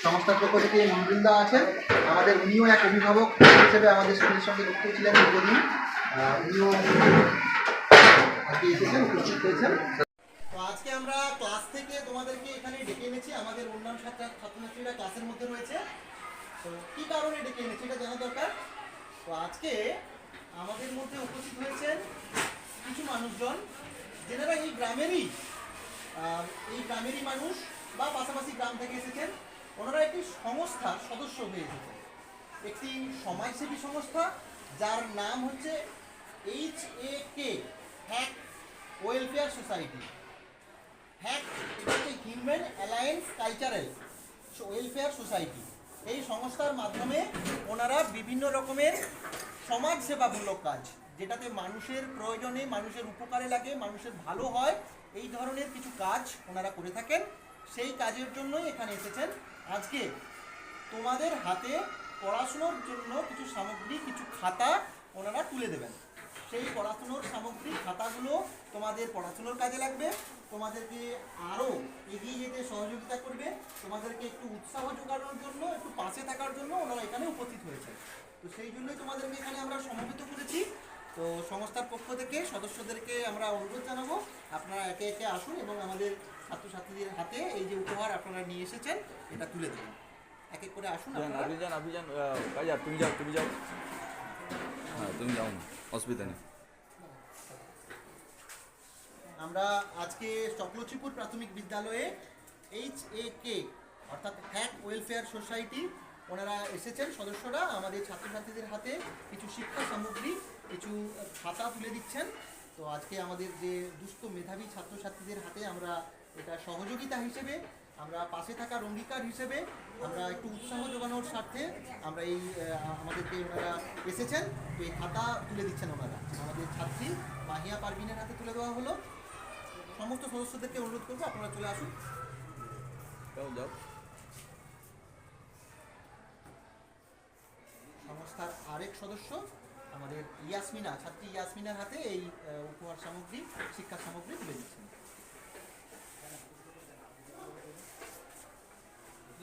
সংস্থার পক্ষ থেকে মন্ডলদা আছেন আমাদের, উনিও এক অভিভাবক হিসেবে আমাদের স্কুলের সঙ্গে যুক্ত ছিলেন দীর্ঘদিন। উনিও আজকে এসেছেন, উপস্থিত হয়েছেন। তো আজকে আমরা ক্লাস থেকে তোমাদেরকে এখানে ডেকে এনেছি। আমাদের অন্যান্য ছাত্রছাত্রীরা ক্লাসের মধ্যে রয়েছে। তো কী কারণে ডেকে এনেছি এটা জানা দরকার। তো আজকে আমাদের মধ্যে উপস্থিত হয়েছেন কিছু মানুষজন যারা এই গ্রামেরই মানুষ বা পাশাপাশি গ্রাম থেকে এসেছেন। ওনারা একটি সংস্থার সদস্য হয়ে এসেছেন, একটি সমাজসেবী সংস্থা যার নাম হচ্ছে HAK HAK welfare society. HAK হচ্ছে human alliance cultural welfare society. এই সংস্থার মাধ্যমে ওনারা বিভিন্ন রকমের সমাজ সেবামূলক কাজ, যেটাতে মানুষের প্রয়োজনে, মানুষের উপকারে লাগে, মানুষের ভালো হয়, এই ধরনের কিছু কাজ ওনারা করে থাকেন। সেই কাজের জন্যই এখানে এসেছেন। আজকে তোমাদের হাতে পড়াশুনোর জন্য কিছু সামগ্রী, কিছু খাতা ওনারা তুলে দেবেন। সেই পড়াশুনোর সামগ্রী খাতাগুলো তোমাদের পড়াশুনোর কাজে লাগবে, তোমাদেরকে আরও এগিয়ে যেতে সহযোগিতা করবে, তোমাদেরকে একটু উৎসাহ জোগানোর জন্য, একটু পাশে থাকার জন্য ওনারা এখানে উপস্থিত হয়েছে। তো সেই জন্যই তোমাদেরকে এখানে আমরা সমবেত করেছি। তো সংস্থার পক্ষ থেকে সদস্যদেরকে আমরা অনুরোধ জানাবো, আপনারা একে একে আসুন এবং আমাদের ছাত্রছাত্রীদের হাতে এই যে উপহার আপনারা নিয়ে এসেছেন এটা তুলে দেবেন। এক এক করে আসুন। তুমি যাও। হ্যাঁ, তুমি যাও না, অসুবিধা নেই। আমরা আজকে চক্রচিপুর প্রাথমিক বিদ্যালয়ে HAK অর্থাৎ হ্যাক ওয়েলফেয়ার সোসাইটি ওনারা এসেছেন সদস্যরা, আমাদের ছাত্রছাত্রীদের হাতে কিছু শিক্ষা সামগ্রী, কিছু খাতা তুলে দিচ্ছেন। তো আজকে আমাদের যে দুস্থ মেধাবী ছাত্রছাত্রীদের হাতে আমরা এটা সহযোগিতা হিসেবে, আমরা পাশে থাকার অঙ্গীকার হিসেবে, আমরা একটু উৎসাহ যোগানোর স্বার্থে আমরা এই আমাদেরকে ওনারা এসেছেন। তো এই খাতা তুলে দিচ্ছেন ওনারা, আমাদের ছাত্রী মাহিয়া পারভিনের হাতে তুলে দেওয়া হলো। সমস্ত সদস্যদেরকে অনুরোধ করবো আপনারা চলে আসুন। যাও। সংস্থার আরেক সদস্য আমাদের ইয়াসমিনা, ছাত্রী ইয়াসমিনার হাতে এই উপহার সামগ্রী, শিক্ষা সামগ্রী তুলে দিচ্ছেন।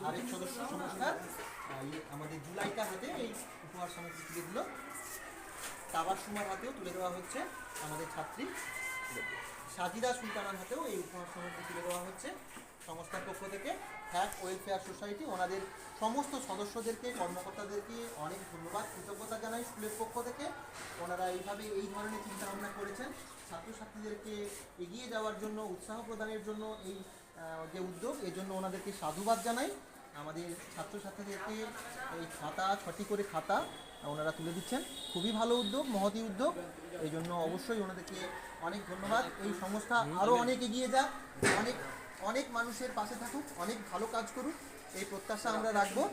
আরেক সদস্য সংস্থার আমাদের জুলাইকার হাতে এই উপহার সামগ্রী তুলে দিল। তাবাসুমার হাতেও তুলে দেওয়া হচ্ছে, আমাদের ছাত্রী সাজিদা সুলতানার হাতেও এই উপহার সামগ্রী তুলে দেওয়া হচ্ছে সংস্থার পক্ষ থেকে। হ্যাক ওয়েলফেয়ার সোসাইটি ওনাদের সমস্ত সদস্যদেরকে, কর্মকর্তাদেরকে অনেক ধন্যবাদ, কৃতজ্ঞতা জানাই স্কুলের পক্ষ থেকে। ওনারা এইভাবে এই ধরনের চিন্তাভাবনা করেছেন ছাত্রছাত্রীদেরকে এগিয়ে যাওয়ার জন্য, উৎসাহ প্রদানের জন্য এই যে উদ্যোগ, এই জন্য ওনাদেরকে সাধুবাদ জানাই। আমাদের ছাত্রছাত্রীদেরকে এই খাতা, 6টি করে খাতা ওনারা তুলে দিচ্ছেন। খুবই ভালো উদ্যোগ, মহতী উদ্যোগ, এই জন্য অবশ্যই ওনাদেরকে অনেক ধন্যবাদ। এই সংস্থা আরও অনেক এগিয়ে যাক, অনেক মানুষের পাশে থাকুক, অনেক ভালো কাজ করুক, এই প্রত্যাশা আমরা রাখবো।